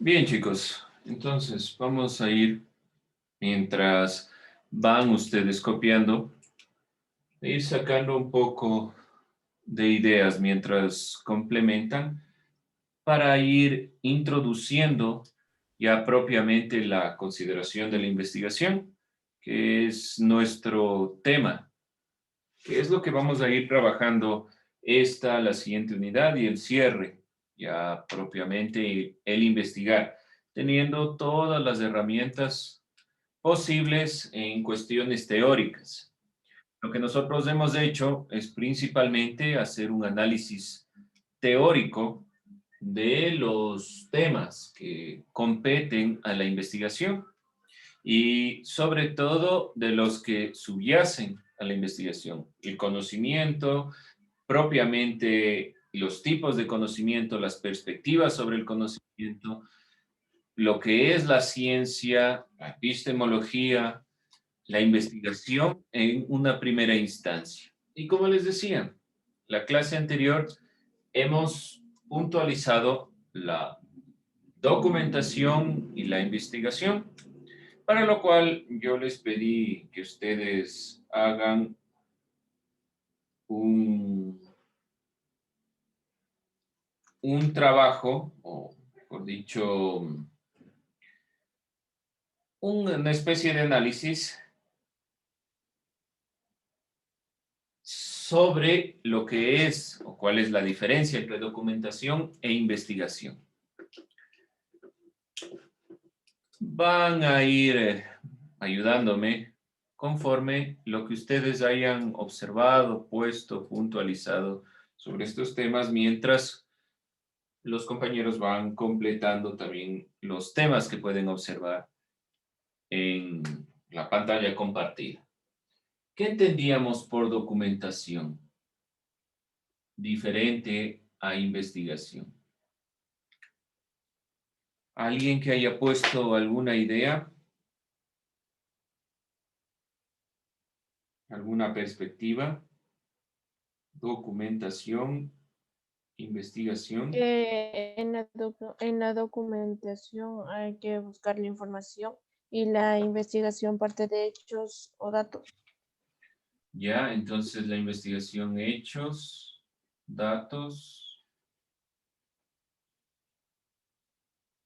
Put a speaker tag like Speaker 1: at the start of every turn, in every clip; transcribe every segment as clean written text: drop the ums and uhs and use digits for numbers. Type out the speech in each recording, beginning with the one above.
Speaker 1: Bien, chicos, entonces vamos a ir, mientras van ustedes copiando, ir sacando un poco de ideas mientras complementan para ir introduciendo ya propiamente la consideración de la investigación, que es nuestro tema, que es lo que vamos a ir trabajando la siguiente unidad y el cierre, ya propiamente el investigar, teniendo todas las herramientas posibles en cuestiones teóricas. Lo que nosotros hemos hecho es principalmente hacer un análisis teórico de los temas que competen a la investigación y sobre todo de los que subyacen a la investigación. El conocimiento, propiamente los tipos de conocimiento, las perspectivas sobre el conocimiento, lo que es la ciencia, la epistemología, la investigación en una primera instancia. Y como les decía, la clase anterior hemos puntualizado la documentación y la investigación, para lo cual yo les pedí que ustedes hagan un, un trabajo, o por dicho, una especie de análisis sobre lo que es o cuál es la diferencia entre documentación e investigación. Van a ir ayudándome conforme lo que ustedes hayan observado, puesto, puntualizado sobre estos temas, mientras los compañeros van completando también los temas que pueden observar en la pantalla compartida. ¿Qué entendíamos por documentación? Diferente a investigación. ¿Alguien que haya puesto alguna idea? ¿Alguna perspectiva? Documentación, investigación.
Speaker 2: En la documentación hay que buscar la información y la investigación parte de hechos o datos.
Speaker 1: Ya, entonces la investigación, hechos, datos.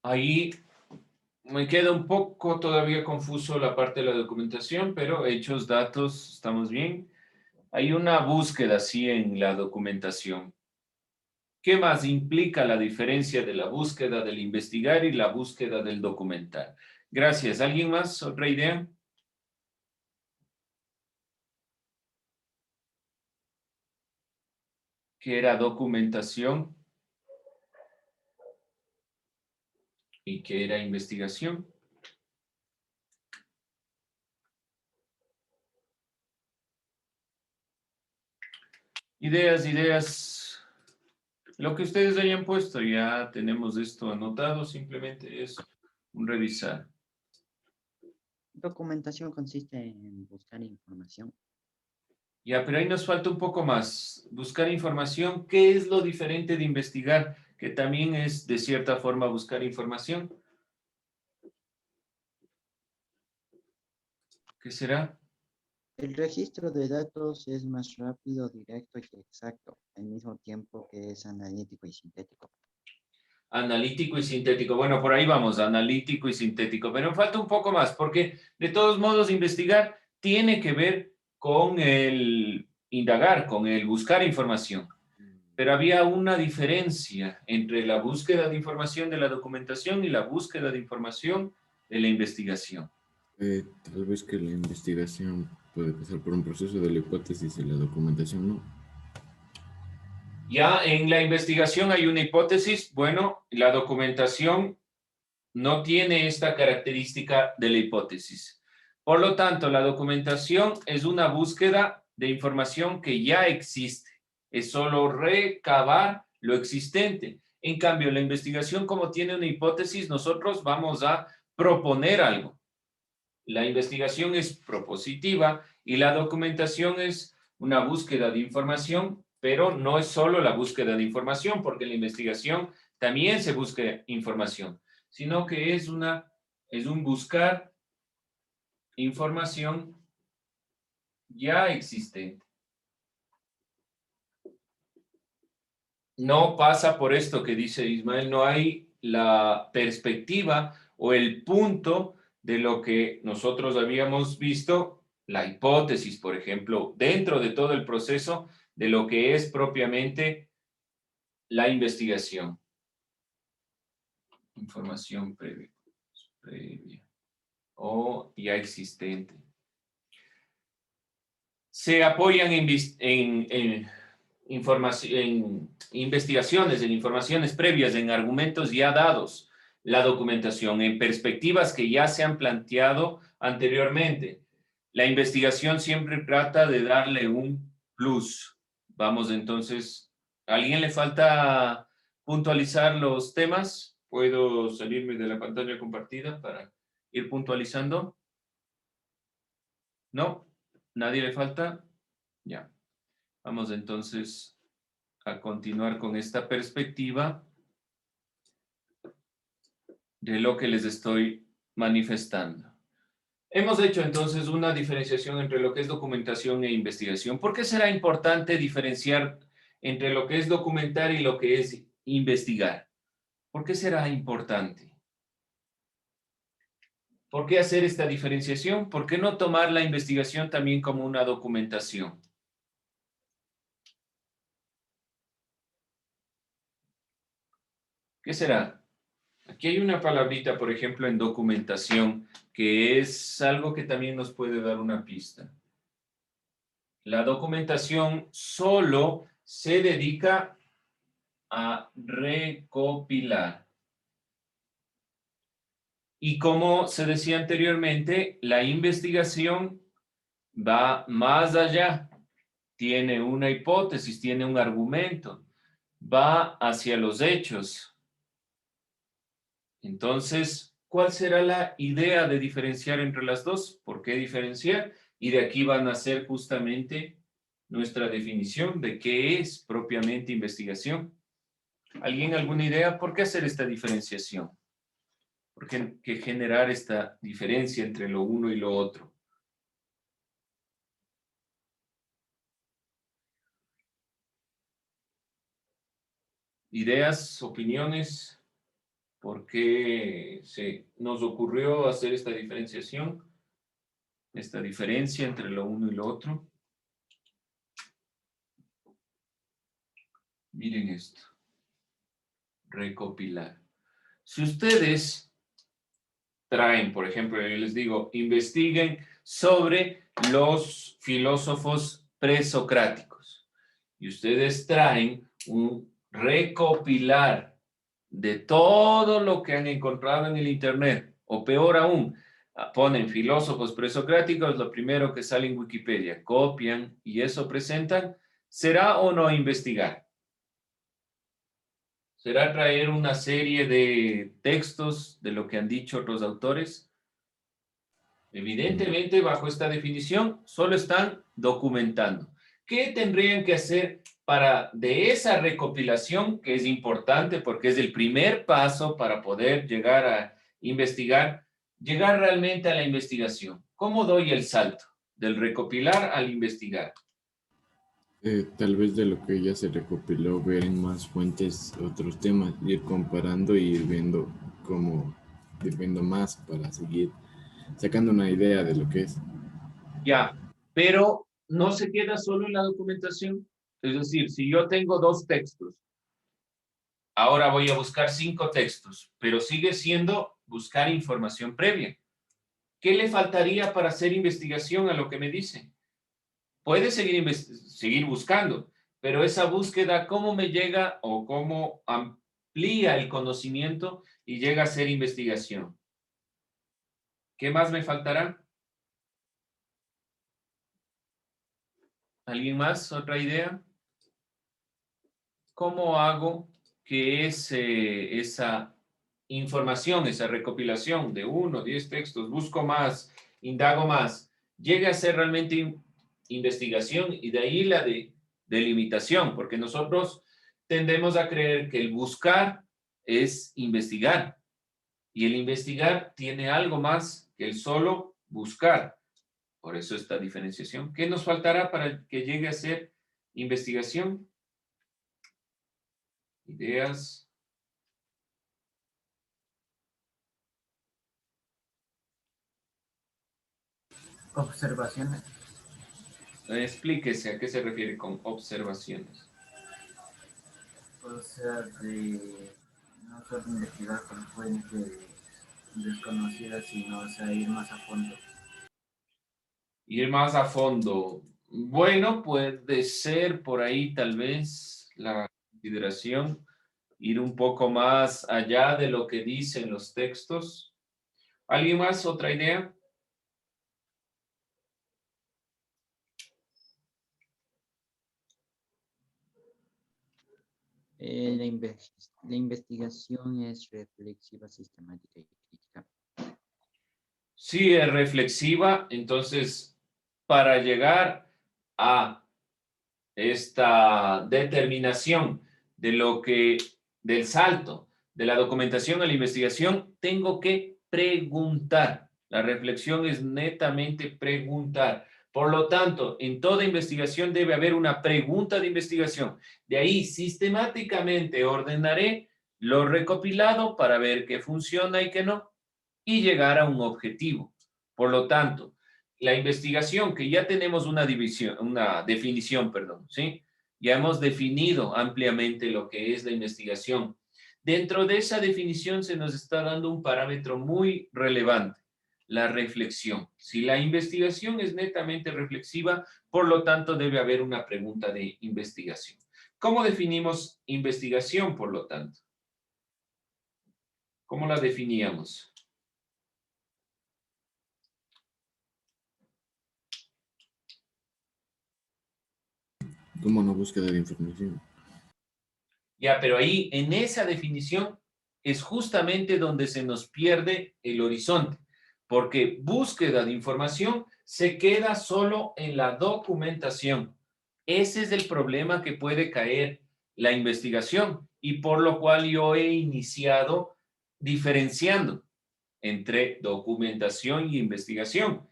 Speaker 1: Ahí me queda un poco todavía confuso la parte de la documentación, pero hechos, datos, estamos bien. Hay una búsqueda, sí, en la documentación. ¿Qué más implica la diferencia de la búsqueda del investigar y la búsqueda del documentar? Gracias. ¿Alguien más? ¿Otra idea? ¿Qué era documentación y qué era investigación? Ideas, ideas. Lo que ustedes hayan puesto, ya tenemos esto anotado, simplemente es un revisar.
Speaker 3: Documentación consiste en buscar información.
Speaker 1: Ya, pero ahí nos falta un poco más. Buscar información. ¿Qué es lo diferente de investigar? Que también es, de cierta forma, buscar información. ¿Qué será?
Speaker 3: El registro de datos es más rápido, directo y exacto, al mismo tiempo que es analítico y sintético.
Speaker 1: Analítico y sintético. Bueno, por ahí vamos, analítico y sintético. Pero falta un poco más, porque de todos modos investigar tiene que ver con el indagar, con el buscar información. Pero había una diferencia entre la búsqueda de información de la documentación y la búsqueda de información de la investigación.
Speaker 4: Tal vez que la investigación puede pasar por un proceso de la hipótesis y la documentación no.
Speaker 1: Ya en la investigación hay una hipótesis, bueno, la documentación no tiene esta característica de la hipótesis. Por lo tanto, la documentación es una búsqueda de información que ya existe. Es solo recabar lo existente. En cambio, la investigación, como tiene una hipótesis, nosotros vamos a proponer algo. La investigación es propositiva y la documentación es una búsqueda de información, pero no es solo la búsqueda de información, porque en la investigación también se busca información. sino que es un buscar información ya existente. No pasa por esto que dice Ismael, no hay la perspectiva o el punto de lo que nosotros habíamos visto, la hipótesis, por ejemplo, dentro de todo el proceso de lo que es propiamente la investigación. Información previa o ya existente. Se apoyan en investigaciones, en informaciones previas, en argumentos ya dados, la documentación, en perspectivas que ya se han planteado anteriormente. La investigación siempre trata de darle un plus. Vamos entonces, ¿a alguien le falta puntualizar los temas? ¿Puedo salirme de la pantalla compartida para ir puntualizando? ¿No? ¿Nadie le falta? Ya. Vamos entonces a continuar con esta perspectiva de lo que les estoy manifestando. Hemos hecho entonces una diferenciación entre lo que es documentación e investigación. ¿Por qué será importante diferenciar entre lo que es documentar y lo que es investigar? ¿Por qué será importante? ¿Por qué hacer esta diferenciación? ¿Por qué no tomar la investigación también como una documentación? ¿Qué será? Aquí hay una palabrita, por ejemplo, en documentación, que es algo que también nos puede dar una pista. La documentación solo se dedica a recopilar. Y como se decía anteriormente, la investigación va más allá. Tiene una hipótesis, tiene un argumento, va hacia los hechos. Entonces, ¿cuál será la idea de diferenciar entre las dos? ¿Por qué diferenciar? Y de aquí van a ser justamente nuestra definición de qué es propiamente investigación. ¿Alguien alguna idea? ¿Por qué hacer esta diferenciación? ¿Por qué generar esta diferencia entre lo uno y lo otro? ¿Ideas, opiniones? ¿Por qué se nos ocurrió hacer esta diferenciación? Esta diferencia entre lo uno y lo otro. Miren esto. Recopilar. Si ustedes traen, por ejemplo, yo les digo, investiguen sobre los filósofos presocráticos. Y ustedes traen un recopilar de todo lo que han encontrado en el Internet. O peor aún, ponen filósofos presocráticos, lo primero que sale en Wikipedia, copian y eso presentan. ¿Será o no investigar? ¿Será traer una serie de textos de lo que han dicho otros autores? Evidentemente, bajo esta definición, solo están documentando. ¿Qué tendrían que hacer para de esa recopilación, que es importante porque es el primer paso para poder llegar a investigar, llegar realmente a la investigación? ¿Cómo doy el salto del recopilar al investigar?
Speaker 4: Tal vez de lo que ya se recopiló, ver en más fuentes otros temas, ir comparando y ir viendo más para seguir sacando una idea de lo que es.
Speaker 1: Ya, pero no se queda solo en la documentación. Es decir, si yo tengo 2 textos, ahora voy a buscar 5 textos, pero sigue siendo buscar información previa. ¿Qué le faltaría para hacer investigación a lo que me dicen? Puede seguir buscando, pero esa búsqueda, ¿cómo me llega o cómo amplía el conocimiento y llega a ser investigación? ¿Qué más me faltará? ¿Alguien más? ¿Otra idea? ¿Cómo hago que esa información, esa recopilación de 1, 10 textos, busco más, indago más, llegue a ser realmente investigación y de ahí la delimitación? Porque nosotros tendemos a creer que el buscar es investigar. Y el investigar tiene algo más que el solo buscar. Por eso esta diferenciación. ¿Qué nos faltará para que llegue a ser investigación? Ideas.
Speaker 5: Observaciones.
Speaker 1: Explíquese a qué se refiere con observaciones.
Speaker 5: O sea, de no solo investigar con fuentes desconocidas, sino, o sea, ir más a fondo.
Speaker 1: Ir más a fondo. Bueno, puede ser por ahí tal vez la consideración, ir un poco más allá de lo que dicen los textos. ¿Alguien más? ¿Otra idea?
Speaker 3: La investigación es reflexiva, sistemática y crítica.
Speaker 1: Sí, es reflexiva, entonces para llegar a esta determinación de lo que, del salto de la documentación a la investigación, tengo que preguntar. La reflexión es netamente preguntar. Por lo tanto, en toda investigación debe haber una pregunta de investigación. De ahí, sistemáticamente ordenaré lo recopilado para ver qué funciona y qué no, y llegar a un objetivo. Por lo tanto, la investigación, que ya tenemos una división, una definición, perdón, ¿sí? Ya hemos definido ampliamente lo que es la investigación. Dentro de esa definición se nos está dando un parámetro muy relevante, la reflexión. Si la investigación es netamente reflexiva, por lo tanto debe haber una pregunta de investigación. ¿Cómo definimos investigación, por lo tanto? ¿Cómo la definíamos?
Speaker 4: Como una búsqueda de información.
Speaker 1: Ya, pero ahí, en esa definición, es justamente donde se nos pierde el horizonte, porque búsqueda de información se queda solo en la documentación. Ese es el problema que puede caer la investigación y por lo cual yo he iniciado diferenciando entre documentación y investigación,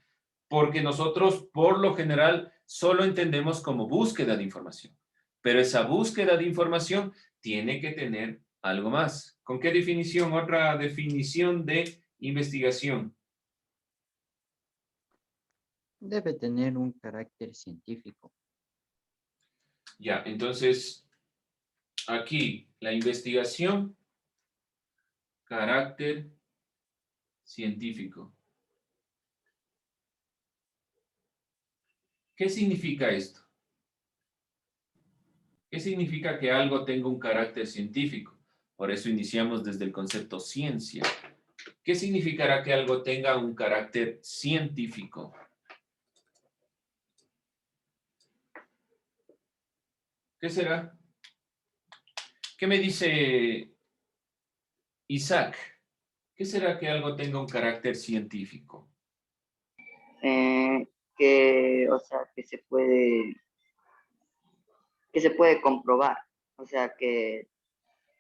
Speaker 1: porque nosotros por lo general solo entendemos como búsqueda de información, pero esa búsqueda de información tiene que tener algo más. ¿Con qué definición? Otra definición de investigación.
Speaker 3: Debe tener un carácter científico.
Speaker 1: Ya, entonces, aquí, la investigación, carácter científico. ¿Qué significa esto? ¿Qué significa que algo tenga un carácter científico? Por eso iniciamos desde el concepto ciencia. ¿Qué significará que algo tenga un carácter científico? ¿Qué será? ¿Qué me dice Isaac? ¿Qué será que algo tenga un carácter científico?
Speaker 6: O sea, que se puede comprobar, o sea, que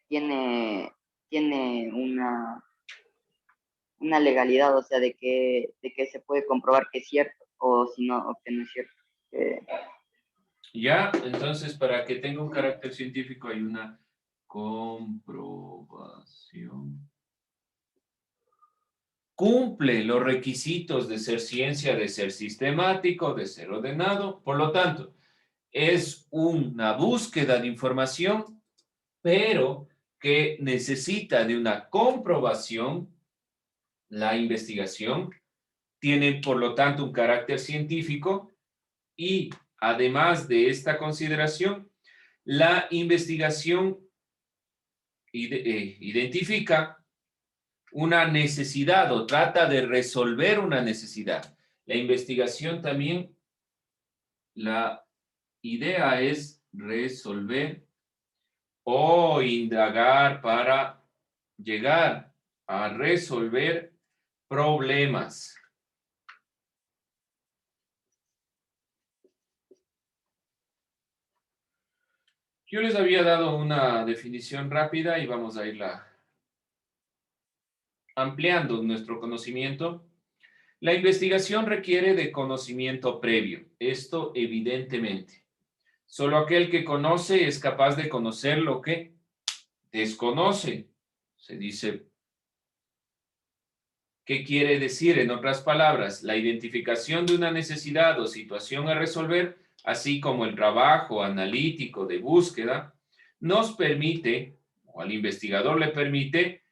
Speaker 6: tiene una legalidad, o sea, de que se puede comprobar que es cierto, o si no, o que no es cierto.
Speaker 1: Ya, entonces para que tenga un carácter científico hay una comprobación. Cumple los requisitos de ser ciencia, de ser sistemático, de ser ordenado. Por lo tanto, es una búsqueda de información, pero que necesita de una comprobación. La investigación tiene, por lo tanto, un carácter científico y, además de esta consideración, la investigación identifica una necesidad o trata de resolver una necesidad. La investigación también, la idea es resolver o indagar para llegar a resolver problemas. Yo les había dado una definición rápida y vamos a irla ampliando nuestro conocimiento, la investigación requiere de conocimiento previo. Esto evidentemente. Solo aquel que conoce es capaz de conocer lo que desconoce. Se dice, ¿qué quiere decir? En otras palabras, la identificación de una necesidad o situación a resolver, así como el trabajo analítico de búsqueda, nos permite, o al investigador le permite,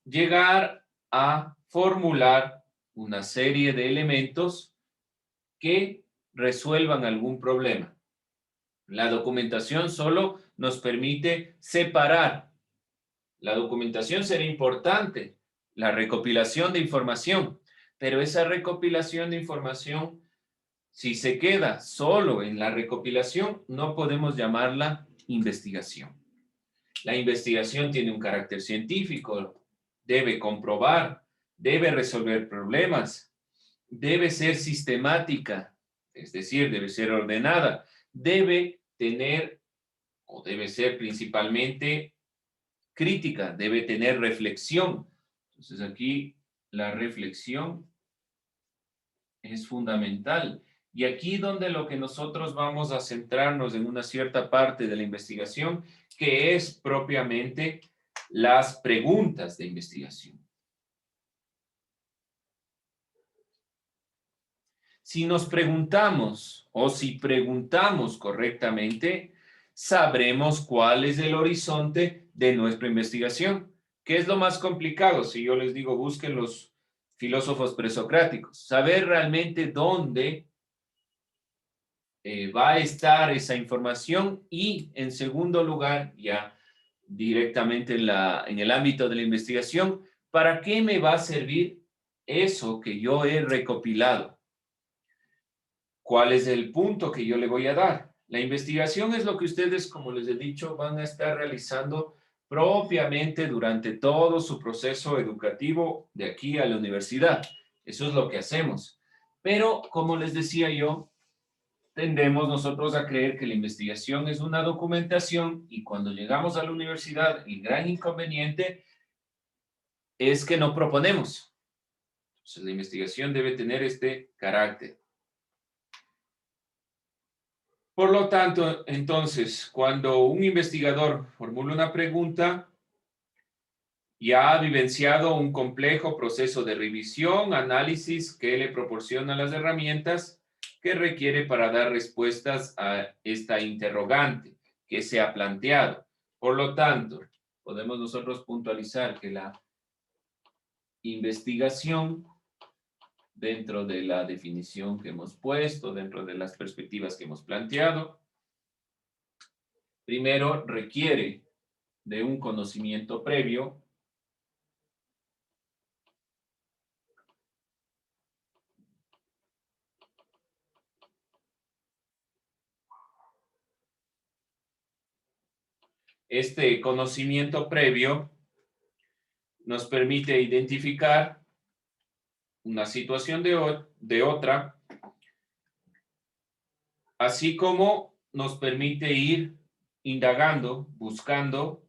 Speaker 1: llegar a formular una serie de elementos que resuelvan algún problema. La documentación solo nos permite separar. La documentación será importante, la recopilación de información, pero esa recopilación de información, si se queda solo en la recopilación, no podemos llamarla investigación. La investigación tiene un carácter científico, debe comprobar, debe resolver problemas, debe ser sistemática, es decir, debe ser ordenada, debe tener, o debe ser principalmente crítica, debe tener reflexión. Entonces aquí la reflexión es fundamental. Y aquí donde lo que nosotros vamos a centrarnos en una cierta parte de la investigación, que es propiamente las preguntas de investigación. Si nos preguntamos o si preguntamos correctamente, sabremos cuál es el horizonte de nuestra investigación. ¿Qué es lo más complicado? Si yo les digo, busquen los filósofos presocráticos, saber realmente dónde va a estar esa información y, en segundo lugar, ya directamente en el ámbito de la investigación, ¿para qué me va a servir eso que yo he recopilado? ¿Cuál es el punto que yo le voy a dar? La investigación es lo que ustedes, como les he dicho, van a estar realizando propiamente durante todo su proceso educativo de aquí a la universidad. Eso es lo que hacemos. Pero, como les decía yo, tendemos nosotros a creer que la investigación es una documentación y cuando llegamos a la universidad, el gran inconveniente es que no proponemos. Entonces, la investigación debe tener este carácter. Por lo tanto, entonces, cuando un investigador formula una pregunta, ya ha vivenciado un complejo proceso de revisión, análisis que le proporciona las herramientas que requiere para dar respuestas a esta interrogante que se ha planteado. Por lo tanto, podemos nosotros puntualizar que la investigación, dentro de la definición que hemos puesto, dentro de las perspectivas que hemos planteado, primero requiere de un conocimiento previo Este conocimiento previo nos permite identificar una situación de otra, así como nos permite ir indagando, buscando.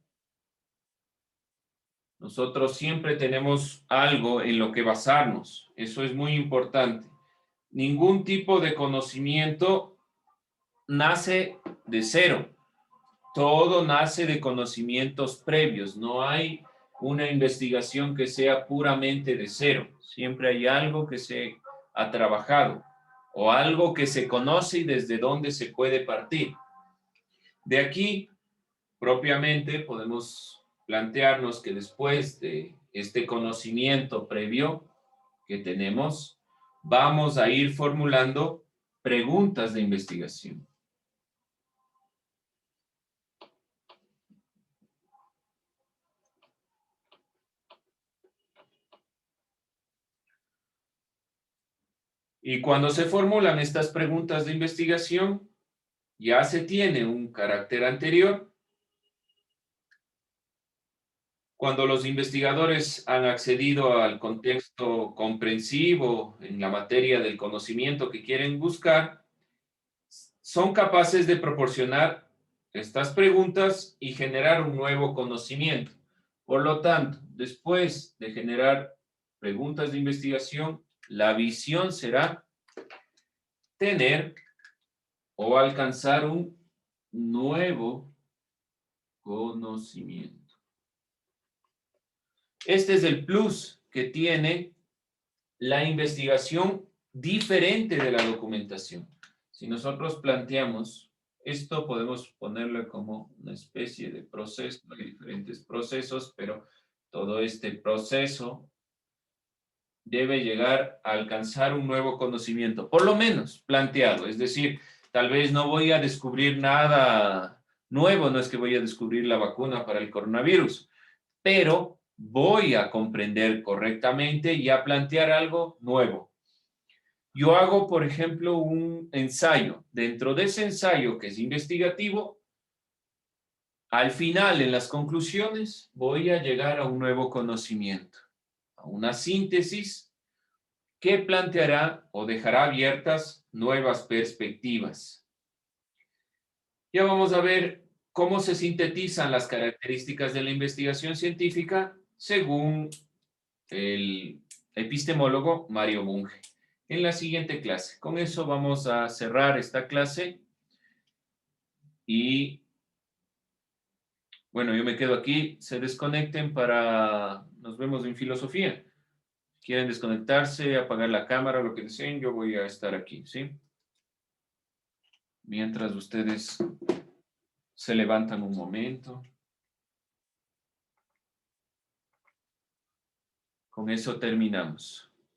Speaker 1: Nosotros siempre tenemos algo en lo que basarnos. Eso es muy importante. Ningún tipo de conocimiento nace de cero. Todo nace de conocimientos previos. No hay una investigación que sea puramente de cero. Siempre hay algo que se ha trabajado o algo que se conoce y desde dónde se puede partir. De aquí, propiamente, podemos plantearnos que después de este conocimiento previo que tenemos, vamos a ir formulando preguntas de investigación. Y cuando se formulan estas preguntas de investigación, ya se tiene un carácter anterior. Cuando los investigadores han accedido al contexto comprensivo en la materia del conocimiento que quieren buscar, son capaces de proporcionar estas preguntas y generar un nuevo conocimiento. Por lo tanto, después de generar preguntas de investigación, la visión será tener o alcanzar un nuevo conocimiento. Este es el plus que tiene la investigación diferente de la documentación. Si nosotros planteamos esto, podemos ponerlo como una especie de proceso. Hay diferentes procesos, pero todo este proceso debe llegar a alcanzar un nuevo conocimiento, por lo menos planteado. Es decir, tal vez no voy a descubrir nada nuevo, no es que voy a descubrir la vacuna para el coronavirus, pero voy a comprender correctamente y a plantear algo nuevo. Yo hago, por ejemplo, un ensayo. Dentro de ese ensayo que es investigativo, al final, en las conclusiones, voy a llegar a un nuevo conocimiento, a una síntesis que planteará o dejará abiertas nuevas perspectivas. Ya vamos a ver cómo se sintetizan las características de la investigación científica según el epistemólogo Mario Bunge en la siguiente clase. Con eso vamos a cerrar esta clase y bueno, yo me quedo aquí. Se desconecten para... Nos vemos en filosofía. Quieren desconectarse, apagar la cámara, lo que deseen, yo voy a estar aquí, ¿sí? Mientras ustedes se levantan un momento. Con eso terminamos.